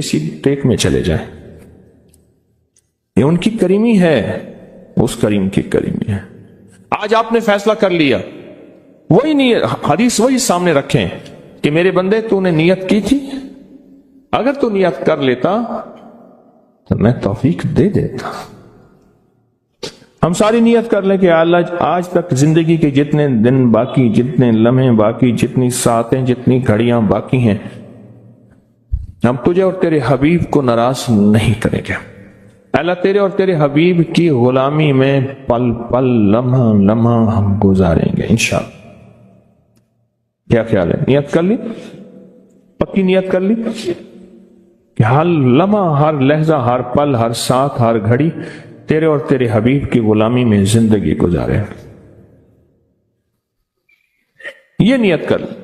کسی ٹیک میں چلے جائیں، یہ ان کی کریمی ہے، اس کریم کی کریمی ہے۔ آج آپ نے فیصلہ کر لیا، وہی نیت، حدیث وہی سامنے رکھیں کہ میرے بندے تو نے نیت کی تھی، اگر تو نیت کر لیتا تو میں توفیق دے دیتا۔ ہم ساری نیت کر لیں کہ اللہ آج تک زندگی کے جتنے دن باقی، جتنے لمحے باقی، جتنی ساعتیں، جتنی گھڑیاں باقی ہیں، ہم تجھے اور تیرے حبیب کو ناراض نہیں کریں گے۔ اللہ تیرے اور تیرے حبیب کی غلامی میں پل پل، لمحہ لمحہ ہم گزاریں گے انشاءاللہ۔ کیا خیال ہے؟ نیت کر لی؟ پکی نیت کر لی کہ ہر لمحہ، ہر لحظہ، ہر پل، ہر ساتھ، ہر گھڑی تیرے اور تیرے حبیب کی غلامی میں زندگی گزارے۔ یہ نیت کر لی،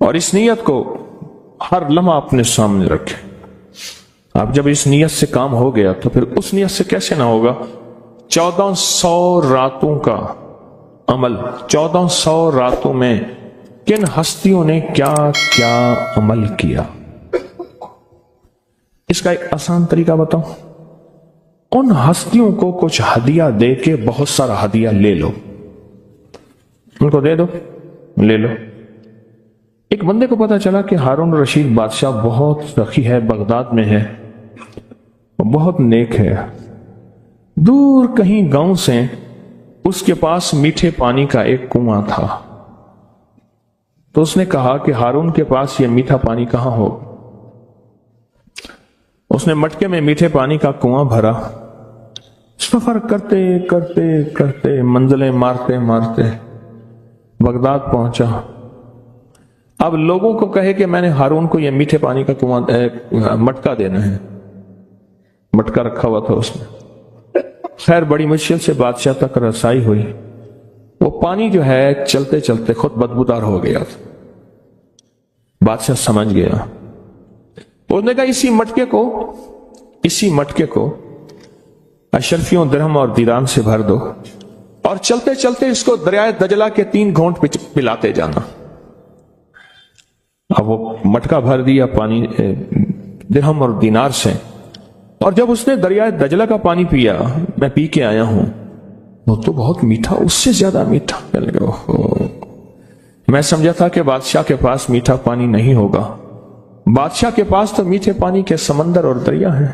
اور اس نیت کو ہر لمحہ اپنے سامنے رکھے۔ اب جب اس نیت سے کام ہو گیا تو پھر اس نیت سے کیسے نہ ہوگا؟ 1400 راتوں کا عمل، 1400 راتوں میں کن ہستیوں نے کیا کیا عمل کیا، اس کا ایک آسان طریقہ بتاؤں۔ ان ہستیوں کو کچھ ہدیہ دے کے بہت سارا ہدیہ لے لو، ان کو دے دو، لے لو۔ ایک بندے کو پتا چلا کہ ہارون رشید بادشاہ بہت سخی ہے، بغداد میں ہے، بہت نیک ہے، دور کہیں گاؤں سے اس کے پاس میٹھے پانی کا ایک کنواں تھا۔ تو اس نے کہا کہ ہارون کے پاس یہ میٹھا پانی کہاں ہو؟ اس نے مٹکے میں میٹھے پانی کا کنواں بھرا، سفر کرتے کرتے کرتے، منزلیں مارتے مارتے بغداد پہنچا۔ اب لوگوں کو کہے کہ میں نے ہارون کو یہ میٹھے پانی کا کنواں مٹکا دینا ہے، مٹکا رکھا ہوا تھا اس میں۔ خیر بڑی مشکل سے بادشاہ تک رسائی ہوئی، وہ پانی جو ہے چلتے چلتے خود بدبودار ہو گیا تھا۔ بادشاہ سمجھ گیا، اس نے کہا اسی مٹکے کو اشرفیوں، درہم اور دیرام سے بھر دو، اور چلتے چلتے اس کو دریائے دجلہ کے 3 گھونٹ پلاتے جانا۔ اب وہ مٹکا بھر دیا پانی درہم اور دینار سے، اور جب اس نے دریائے دجلہ کا پانی پیا، میں پی کے آیا ہوں، وہ تو بہت میٹھا، اس سے زیادہ میٹھا۔ میں سمجھا تھا کہ بادشاہ کے پاس میٹھا پانی نہیں ہوگا، بادشاہ کے پاس تو میٹھے پانی کے سمندر اور دریا ہیں،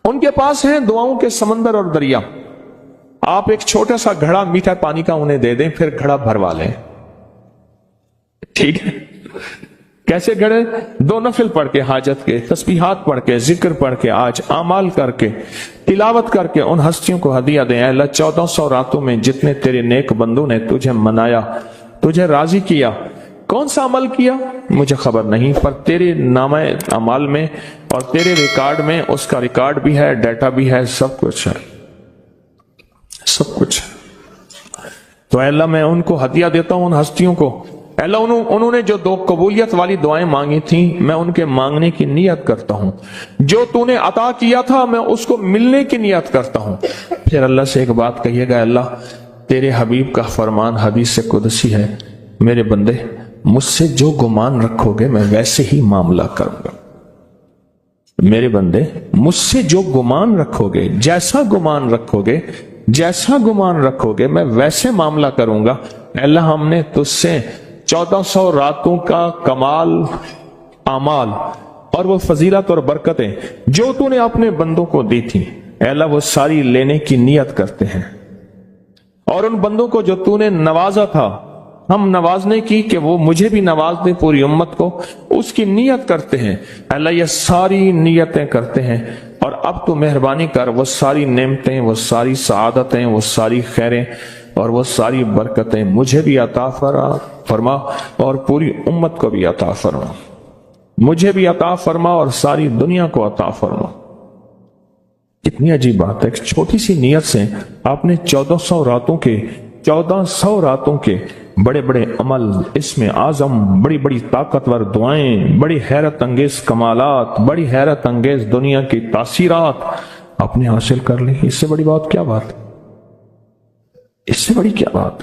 ان کے پاس ہیں دعاؤں کے سمندر اور دریا۔ آپ ایک چھوٹا سا گھڑا میٹھا پانی کا انہیں دے دیں، پھر گھڑا بھروا لیں، ٹھیک ہے؟ کیسے گھڑے؟ 2 نفل پڑھ کے، حاجت کے تسبیحات پڑھ کے، ذکر پڑھ کے، آج اعمال کر کے، تلاوت کر کے ان ہستیوں کو ہدیہ دیں۔ اے اللہ 1400 راتوں میں جتنے تیرے نیک بندوں نے تجھے منایا، تجھے راضی کیا، کون سا عمل کیا مجھے خبر نہیں، پر تیرے نامہ اعمال میں اور تیرے ریکارڈ میں اس کا ریکارڈ بھی ہے، ڈیٹا بھی ہے، سب کچھ ہے، سب کچھ ہے۔ تو اے اللہ میں ان کو ہدیہ دیتا ہوں، ان ہستیوں کو۔ اے اللہ انہوں نے جو 2 قبولیت والی دعائیں مانگی تھیں، میں ان کے مانگنے کی نیت کرتا ہوں، جو تو نے عطا کیا تھا میں اس کو ملنے کی نیت کرتا ہوں۔ پھر اللہ سے ایک بات کہیے گا، اللہ تیرے حبیب کا فرمان حدیث قدسی ہے، میرے بندے مجھ سے جو گمان رکھو گے میں ویسے ہی معاملہ کروں گا۔ میرے بندے مجھ سے جو گمان رکھو گے، جیسا گمان رکھو گے، جیسا گمان رکھو گے میں ویسے معاملہ کروں گا۔ اللہ ہم نے تجھ سے 1400 راتوں کا کمال اعمال اور وہ فضیلت اور برکتیں جو تو نے اپنے بندوں کو دی تھی، اے اللہ وہ ساری لینے کی نیت کرتے ہیں، اور ان بندوں کو جو تو نے نوازا تھا ہم نوازنے کی کہ وہ مجھے بھی نواز دے، پوری امت کو، اس کی نیت کرتے ہیں۔ اللہ یہ ساری نیتیں کرتے ہیں، اور اب تو مہربانی کر وہ ساری نعمتیں، وہ ساری سعادتیں، وہ ساری خیریں اور وہ ساری برکتیں مجھے بھی عطا فرما اور پوری امت کو بھی عطا فرما، مجھے بھی عطا فرما اور ساری دنیا کو عطا فرما۔ کتنی عجیب بات ہے، ایک چھوٹی سی نیت سے آپ نے 1400 راتوں کے بڑے بڑے عمل، اسم اعظم، بڑی بڑی طاقتور دعائیں، بڑی حیرت انگیز کمالات، بڑی حیرت انگیز دنیا کی تاثیرات آپ نے حاصل کر لی۔ اس سے بڑی بات کیا بات؟ اس سے بڑی کیا بات؟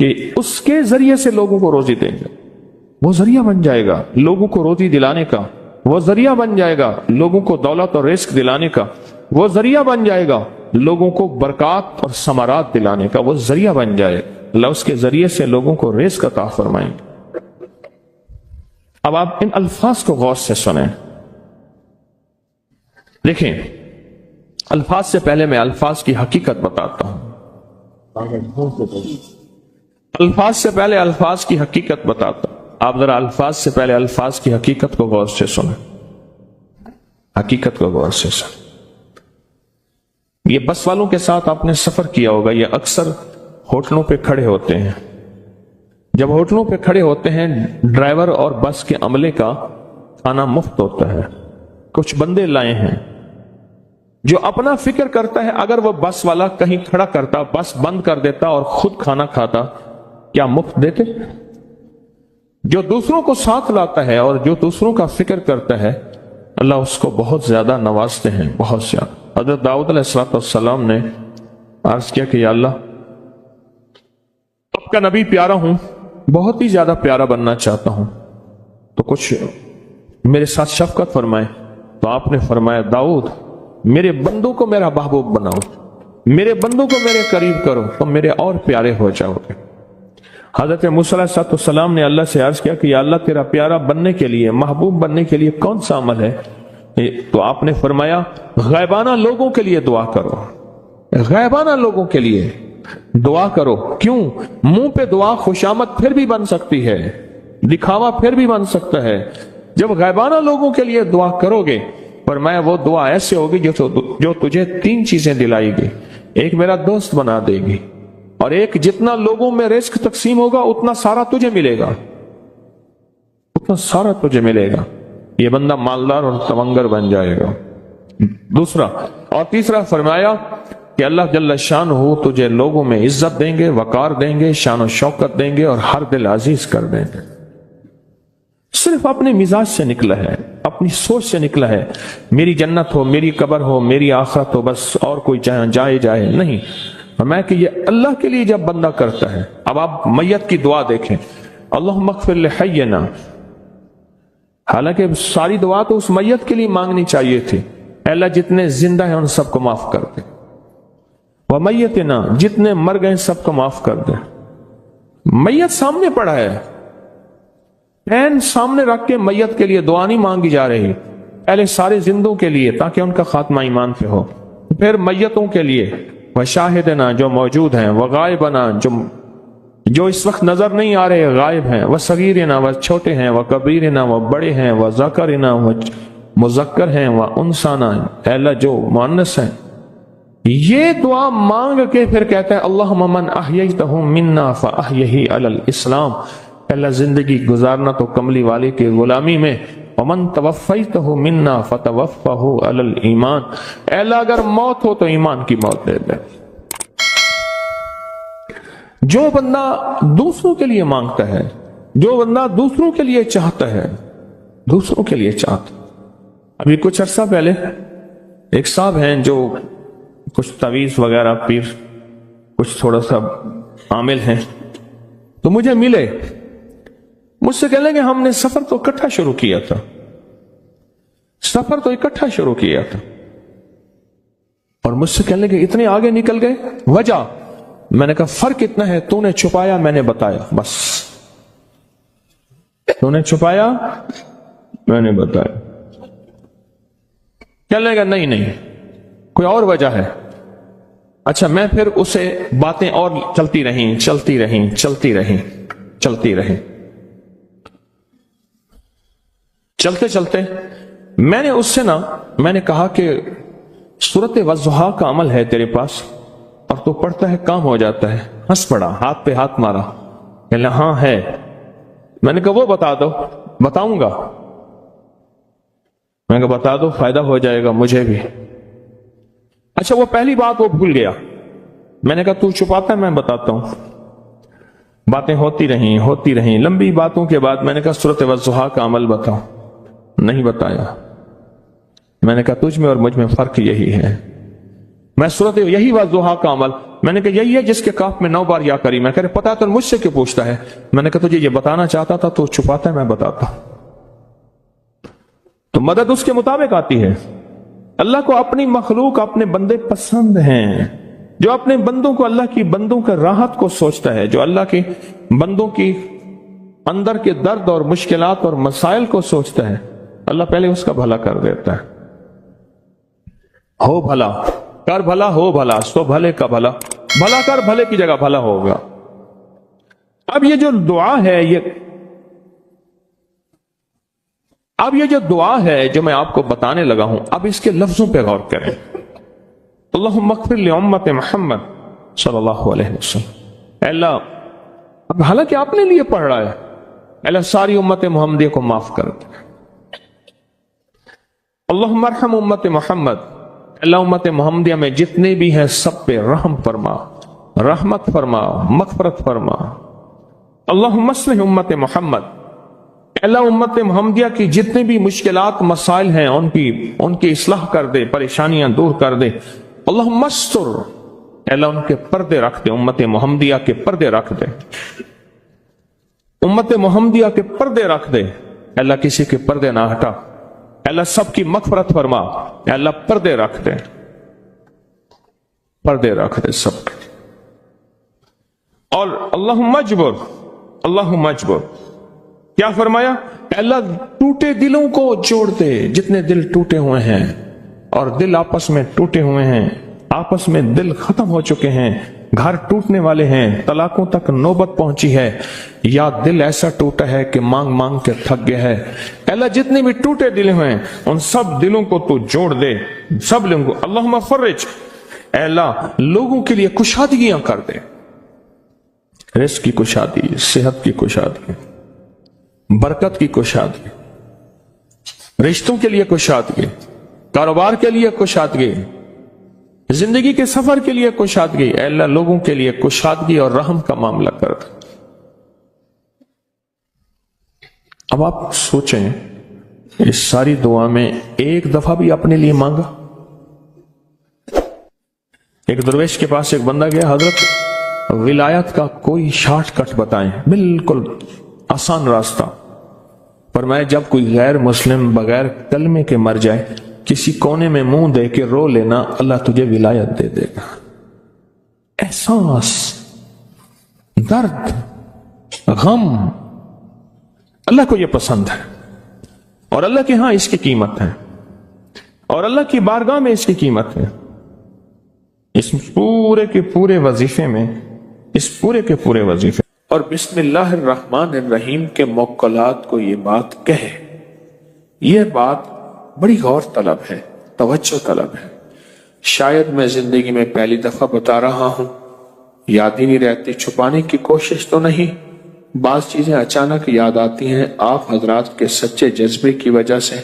کہ اس کے ذریعے سے لوگوں کو روزی دیں گے، وہ ذریعہ بن جائے گا لوگوں کو روزی دلانے کا، وہ ذریعہ بن جائے گا لوگوں کو دولت اور رزق دلانے کا، وہ ذریعہ بن جائے گا لوگوں کو برکات اور ثمرات دلانے کا، وہ ذریعہ بن جائے، اللہ اس کے ذریعے سے لوگوں کو رزق عطا فرمائیں گے۔ اب آپ ان الفاظ کو غور سے سنیں، دیکھیں الفاظ سے پہلے میں الفاظ کی حقیقت بتاتا ہوں، الفاظ سے پہلے الفاظ کی حقیقت بتاتا ہوں، آپ ذرا الفاظ سے پہلے الفاظ کی حقیقت کو غور سے سنیں، حقیقت کو غور سے سنیں۔ یہ بس والوں کے ساتھ آپ نے سفر کیا ہوگا، یہ اکثر ہوٹلوں پہ کھڑے ہوتے ہیں، جب ہوٹلوں پہ کھڑے ہوتے ہیں ڈرائیور اور بس کے عملے کا کھانا مفت ہوتا ہے، کچھ بندے لائے ہیں جو اپنا فکر کرتا ہے اگر وہ بس والا کہیں کھڑا کرتا، بس بند کر دیتا اور خود کھانا کھاتا، کیا مفت دیتے؟ جو دوسروں کو ساتھ لاتا ہے اور جو دوسروں کا فکر کرتا ہے اللہ اس کو بہت زیادہ نوازتے ہیں، بہت زیادہ۔ حضرت داؤد علیہ السلام نے عرض کیا کہ یا اللہ آپ کا نبی پیارا ہوں، بہت ہی زیادہ پیارا بننا چاہتا ہوں، تو کچھ میرے ساتھ شفقت فرمائے۔ تو آپ نے فرمایا داؤد میرے بندوں کو میرا محبوب بناؤ، میرے بندوں کو میرے قریب کرو تو میرے اور پیارے ہو جاؤ گے۔ حضرت موسیٰ علیہ السلام نے اللہ سے عرض کیا کہ یا اللہ تیرا پیارا بننے کے لیے، محبوب بننے کے لیے کون سا عمل ہے؟ تو آپ نے فرمایا غائبانہ لوگوں کے لیے دعا کرو، غائبانہ لوگوں کے لیے دعا کرو۔ کیوں؟ منہ پہ دعا خوشامد پھر بھی بن سکتی ہے، دکھاوا پھر بھی بن سکتا ہے، جب غائبانہ لوگوں کے لیے دعا کرو گے فرمایا وہ دعا ایسے ہوگی جو تجھے 3 چیزیں دلائے گی، ایک میرا دوست بنا دے گی، اور ایک جتنا لوگوں میں رزق تقسیم ہوگا اتنا سارا تجھے ملے گا، اتنا سارا تجھے ملے گا، یہ بندہ مالدار اور تونگر بن جائے گا۔ دوسرا اور تیسرا فرمایا کہ اللہ جل شانہ تجھے لوگوں میں عزت دیں گے، وقار دیں گے، شان و شوکت دیں گے اور ہر دل عزیز کر دیں گے۔ صرف اپنے مزاج سے نکلا ہے، اپنی سوچ سے نکلا ہے، میری جنت ہو، میری قبر ہو، میری آخرت ہو، بس اور کوئی جائے نہیں۔ فرمایا کہ یہ اللہ کے لیے جب بندہ کرتا ہے۔ اب آپ میت کی دعا دیکھیں، اللہم اغفر لحینا، حالانکہ ساری دعا تو اس میت کے لیے مانگنی چاہیے تھی، اے اللہ جتنے زندہ ہیں ان سب کو معاف کر دے، ومیتنا جتنے مر گئے سب کو معاف کر دے۔ میت سامنے پڑا ہے، این سامنے رکھ کے میت کے لیے دعا نہیں مانگی جا رہی، پہلے سارے زندوں کے لیے تاکہ ان کا خاتمہ ایمان پہ ہو، پھر میتوں کے لیے، وشاہدنا جو موجود ہیں، وغائبنا جو اس وقت نظر نہیں آ رہے غائب ہیں، وصغیرنا وہ چھوٹے ہیں، وکبیرنا وہ بڑے ہیں، وذکرنا وہ مذکر ہیں، وانثانا اے اللہ جو مؤنث ہیں۔ یہ دعا مانگ کے پھر کہتا ہے اللہم من احییتہ منا فاحیہ علی الاسلام، اللہ زندگی گزارنا تو کملی والے کے غلامی میں، ومن توفیتہ منا فتوفہ علی الایمان، اے اللہ اگر موت ہو تو ایمان کی موت دے دے۔ جو بندہ دوسروں کے لیے مانگتا ہے، جو بندہ دوسروں کے لیے چاہتا ہے، دوسروں کے لیے چاہتا۔ ابھی کچھ عرصہ پہلے ایک صاحب ہیں جو کچھ تعویذ وغیرہ پیر کچھ تھوڑا سا عامل ہیں، تو مجھے ملے، مجھ سے کہنے لگے ہم نے سفر تو اکٹھا شروع کیا تھا، سفر تو اکٹھا شروع کیا تھا، اور مجھ سے کہنے لگے اتنے آگے نکل گئے، وجہ؟ میں نے کہا فرق اتنا ہے، تو نے چھپایا میں نے بتایا، بس تو نے چھپایا میں نے بتایا۔ کہنے لگا نہیں کوئی اور وجہ ہے۔ اچھا میں پھر اسے باتیں اور چلتی رہیں چلتے چلتے میں نے اس سے میں نے کہا کہ سورت والضحیٰ کا عمل ہے تیرے پاس اور تو پڑھتا ہے کام ہو جاتا ہے۔ ہنس پڑا، ہاتھ پہ ہاتھ مارا، کہنے لگا ہاں ہے۔ میں نے کہا وہ بتا دو۔ بتاؤں گا؟ میں نے کہا بتا دو، فائدہ ہو جائے گا مجھے بھی۔ اچھا وہ پہلی بات وہ بھول گیا۔ میں نے کہا تو چھپاتا ہے میں بتاتا ہوں۔ باتیں ہوتی رہیں لمبی باتوں کے بعد میں نے کہا سورت والضحیٰ کا عمل بتاؤ، نہیں بتایا۔ میں نے کہا تجھ میں اور مجھ میں فرق یہی ہے، میں صورت یہی والضحیٰ کا عمل، میں نے کہا یہی ہے جس کے کاف میں 9 بار یا کری، میں کہہ رہے پتا تو مجھ سے کیوں پوچھتا ہے؟ میں نے کہا تجھے یہ بتانا چاہتا تھا تو چھپاتا ہے، میں بتاتا۔ تو مدد اس کے مطابق آتی ہے۔ اللہ کو اپنی مخلوق، اپنے بندے پسند ہیں، جو اپنے بندوں کو، اللہ کی بندوں کا راحت کو سوچتا ہے، جو اللہ کے بندوں کی اندر کے درد اور مشکلات اور مسائل کو سوچتا ہے، اللہ پہلے اس کا بھلا کر دیتا ہے۔ ہو بھلا، کر بھلا، ہو بھلا، سو بھلے کا بھلا، بھلا کر بھلے کی جگہ بھلا ہوگا۔ اب یہ جو دعا ہے، یہ جو دعا ہے جو میں آپ کو بتانے لگا ہوں، اب اس کے لفظوں پہ غور کریں۔ اللہم اغفر لامت محمد صلی اللہ علیہ وسلم۔ اے اللہ، اب حالانکہ آپ نے لیے پڑھ رہا ہے، اے اللہ ساری امت محمدیہ کو معاف کر دے۔ اللہم ارحم امت محمد، اللہ امت محمدیہ میں جتنے بھی ہیں سب پہ رحم فرما، رحمت فرما، مغفرت فرما۔ اللہم اصلح امت محمد، اللہ امت محمدیہ کی جتنے بھی مشکلات مسائل ہیں ان کی اصلاح کر دے، پریشانیاں دور کر دے۔ اللہم استر، اللہ ان کے پردے رکھ دے، امت محمدیہ کے پردے رکھ دے، امت محمدیہ کے پردے رکھ دے، اللہ کسی کے پردے نہ ہٹا، اللہ سب کی مغفرت فرما، اللہ پردے رکھ دے، پردے رکھ دے سب کے۔ اور اللہم اجبر، اللہم اجبر، کیا فرمایا؟ اللہ ٹوٹے دلوں کو جوڑ دے، جتنے دل ٹوٹے ہوئے ہیں اور دل آپس میں ٹوٹے ہوئے ہیں، آپس میں دل ختم ہو چکے ہیں، گھر ٹوٹنے والے ہیں، طلاقوں تک نوبت پہنچی ہے، یا دل ایسا ٹوٹا ہے کہ مانگ مانگ کے تھک گیا ہے، اللہ جتنے بھی ٹوٹے دل ہیں ان سب دلوں کو تو جوڑ دے، سب لوگوں کو۔ اللہم فرج، اے اللہ لوگوں کے لیے کشادگیاں کر دے، رزق کی کشادگی، صحت کی کشادگی، برکت کی کشادگی، رشتوں کے لیے کشادگی، کاروبار کے لیے کشادگی، زندگی کے سفر کے لیے کشادگی، اے اللہ لوگوں کے لیے کشادگی اور رحم کا معاملہ کر دے۔ اب آپ سوچیں، اس ساری دعا میں ایک دفعہ بھی اپنے لیے مانگا؟ ایک درویش کے پاس ایک بندہ گیا، حضرت ولایت کا کوئی شارٹ کٹ بتائیں، بالکل آسان راستہ۔ فرمایا جب کوئی غیر مسلم بغیر کلمے کے مر جائے، کسی کونے میں منہ دے کے رو لینا، اللہ تجھے ولایت دے دے گا۔ احساس، درد، غم، اللہ کو یہ پسند ہے، اور اللہ کے ہاں اس کی قیمت ہے، اور اللہ کی بارگاہ میں اس کی قیمت ہے۔ اس پورے کے پورے وظیفے میں، اس پورے کے پورے وظیفے اور بسم اللہ الرحمن الرحیم کے موکلات کو یہ بات کہے، یہ بات بڑی غور طلب ہے، توجہ طلب ہے۔ شاید میں زندگی میں پہلی دفعہ بتا رہا ہوں، یاد ہی نہیں رہتی، چھپانے کی کوشش تو نہیں، بعض چیزیں اچانک یاد آتی ہیں آپ حضرات کے سچے جذبے کی وجہ سے،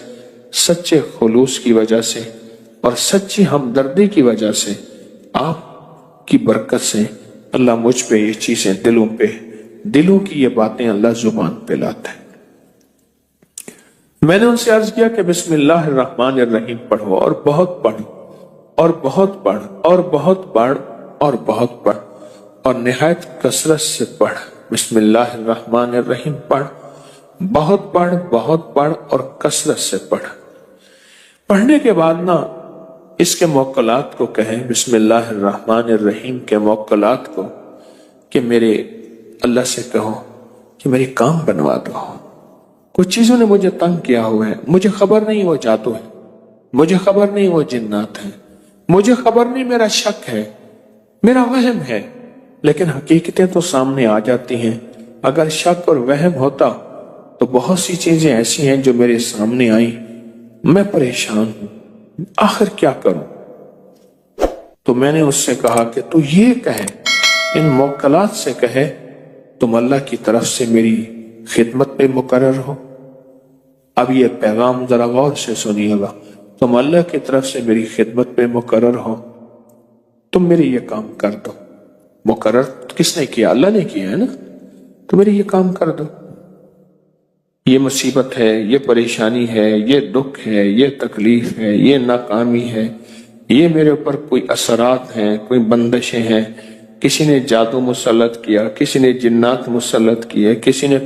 سچے خلوص کی وجہ سے، اور سچی ہمدردی کی وجہ سے، آپ کی برکت سے اللہ مجھ پہ یہ چیزیں دلوں کی یہ باتیں اللہ زبان پہ لاتا ہے۔ میں نے ان سے عرض کیا کہ بسم اللہ الرحمن الرحیم پڑھو، اور بہت پڑھ، اور بہت پڑھ، اور بہت پڑھ، اور بہت پڑھ، اور نہایت کثرت سے پڑھ۔ بسم اللہ الرحمن الرحیم پڑھ، بہت پڑھ، بہت پڑھ، اور کثرت سے پڑھ۔ پڑھنے کے بعد نا اس کے موکلات کو کہیں، بسم اللہ الرحمن الرحیم کے موکلات کو، کہ میرے اللہ سے کہو کہ میری کام بنوا دو، کچھ چیزوں نے مجھے تنگ کیا ہوا ہے، مجھے خبر نہیں وہ جادو ہے، مجھے خبر نہیں وہ جنات ہیں، مجھے خبر نہیں میرا شک ہے، میرا وہم ہے، لیکن حقیقتیں تو سامنے آ جاتی ہیں۔ اگر شک اور وہم ہوتا تو بہت سی چیزیں ایسی ہیں جو میرے سامنے آئیں، میں پریشان ہوں، آخر کیا کروں؟ تو میں نے اس سے کہا کہ تو یہ کہے، ان موکلات سے کہے تم اللہ کی طرف سے میری خدمت پہ مقرر ہو۔ اب یہ پیغام ذرا غور سے سنیے گا، تم اللہ کی طرف سے میری خدمت پہ مقرر ہو، تم میری یہ کام کر دو۔ مقرر کس نے کیا؟ اللہ نے کیا ہے نا، تو میری یہ کام کر دو، یہ مصیبت ہے، یہ پریشانی ہے، یہ دکھ ہے، یہ تکلیف ہے، یہ ناکامی ہے، یہ میرے اوپر کوئی اثرات ہیں، کوئی بندشیں ہیں، کسی نے جادو مسلط کیا، کسی نے جنات مسلط کیے، کسی نے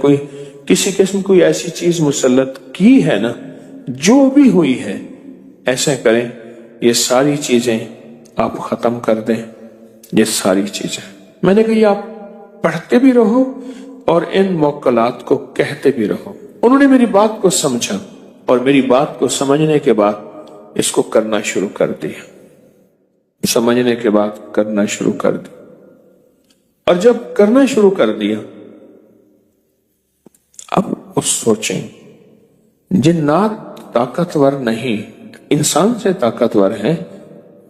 کسی قسم کوئی ایسی چیز مسلط کی ہے نا، جو بھی ہوئی ہے، ایسا کریں یہ ساری چیزیں آپ ختم کر دیں، یہ ساری چیزیں۔ میں نے کہا یہ آپ پڑھتے بھی رہو اور ان موکلات کو کہتے بھی رہو۔ انہوں نے میری بات کو سمجھا اور میری بات کو سمجھنے کے بعد اس کو کرنا شروع کر دیا، سمجھنے کے بعد کرنا شروع کر دیا۔ اور جب کرنا شروع کر دیا، اب اس سوچیں، جنات طاقتور نہیں، انسان سے طاقتور ہیں،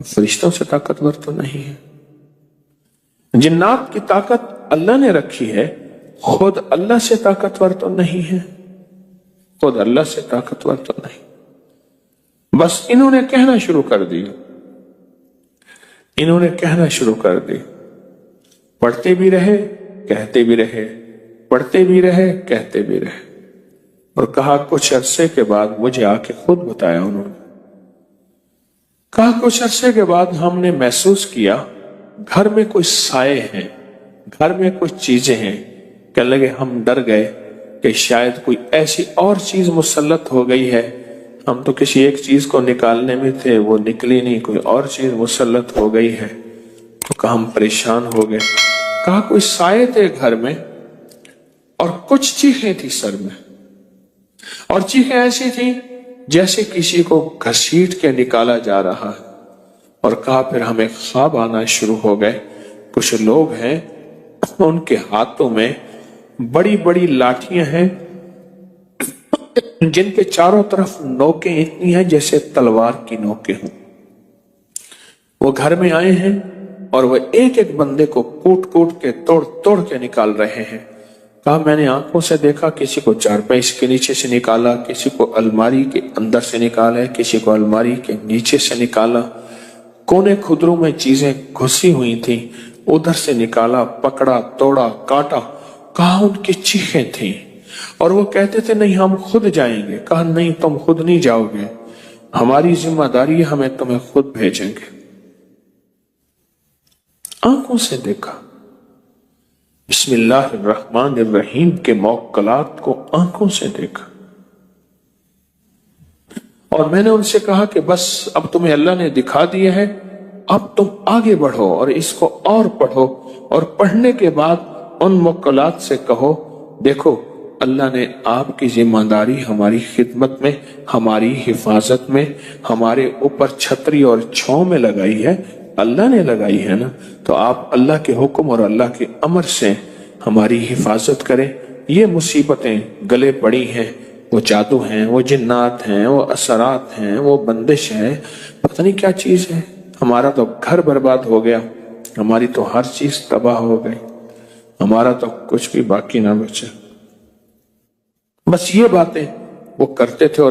فرشتوں سے طاقتور تو نہیں ہے۔ جنات کی طاقت اللہ نے رکھی ہے، خود اللہ سے طاقتور تو نہیں ہے، خود اللہ سے طاقتور تو نہیں۔ بس انہوں نے کہنا شروع کر دیا، انہوں نے کہنا شروع کر دی، پڑھتے بھی رہے کہتے بھی رہے، پڑھتے بھی رہے کہتے بھی رہے، اور کہا کچھ عرصے کے بعد مجھے آ کے خود بتایا انہوں نے، کہا کچھ عرصے کے بعد ہم نے محسوس کیا گھر میں کوئی سائے ہیں، گھر میں کچھ چیزیں ہیں، کہنے لگے ہم ڈر گئے کہ شاید کوئی ایسی اور چیز مسلط ہو گئی ہے، ہم تو کسی ایک چیز کو نکالنے میں تھے، وہ نکلی نہیں، کوئی اور چیز مسلط ہو گئی ہے، تو کہا ہم پریشان ہو گئے۔ کہا کوئی سائے تھے گھر میں اور کچھ چیخیں تھی سر میں، اور چیخیں ایسی تھی جیسے کسی کو گھسیٹ کے نکالا جا رہا ہے، اور کہا پھر ہمیں خواب آنا شروع ہو گئے، کچھ لوگ ہیں ان کے ہاتھوں میں بڑی بڑی لاٹھیاں ہیں جن کے چاروں طرف نوکیں اتنی ہیں جیسے تلوار کی نوکیں ہوں، وہ گھر میں آئے ہیں اور وہ ایک ایک بندے کو کوٹ کوٹ کے توڑ توڑ کے نکال رہے ہیں۔ کہا میں نے آنکھوں سے دیکھا، کسی کو چارپائی کے نیچے سے نکالا، کسی کو الماری کے اندر سے نکالا، کسی کو الماری کے نیچے سے نکالا، کونے خدروں میں چیزیں گھسی ہوئی تھیں، ادھر سے نکالا، پکڑا، توڑا، کاٹا۔ کہا ان کی چیخیں تھیں اور وہ کہتے تھے نہیں ہم خود جائیں گے۔ کہا نہیں تم خود نہیں جاؤ گے، ہماری ذمہ داری ہے، ہمیں تمہیں خود بھیجیں گے۔ آنکھوں سے دیکھا، بسم اللہ الرحمن الرحیم کے موکلات کو آنکھوں سے دیکھا، اور میں نے ان سے کہا کہ بس اب تمہیں اللہ نے دکھا دیا ہے، اب تم آگے بڑھو اور اس کو اور پڑھو، اور پڑھنے کے بعد ان موکلات سے کہو دیکھو اللہ نے آپ کی ذمہ داری ہماری خدمت میں، ہماری حفاظت میں، ہمارے اوپر چھتری اور چھاؤں میں لگائی ہے، اللہ نے لگائی ہے نا، تو آپ اللہ کے حکم اور اللہ کے امر سے ہماری حفاظت کریں۔ یہ مصیبتیں گلے پڑی ہیں، وہ جادو ہیں، وہ جنات ہیں، وہ اثرات ہیں، وہ بندش ہے، پتہ نہیں کیا چیز ہے، ہمارا تو گھر برباد ہو گیا، ہماری تو ہر چیز تباہ ہو گئی، ہمارا تو کچھ بھی باقی نہ بچا۔ بس یہ باتیں وہ کرتے تھے اور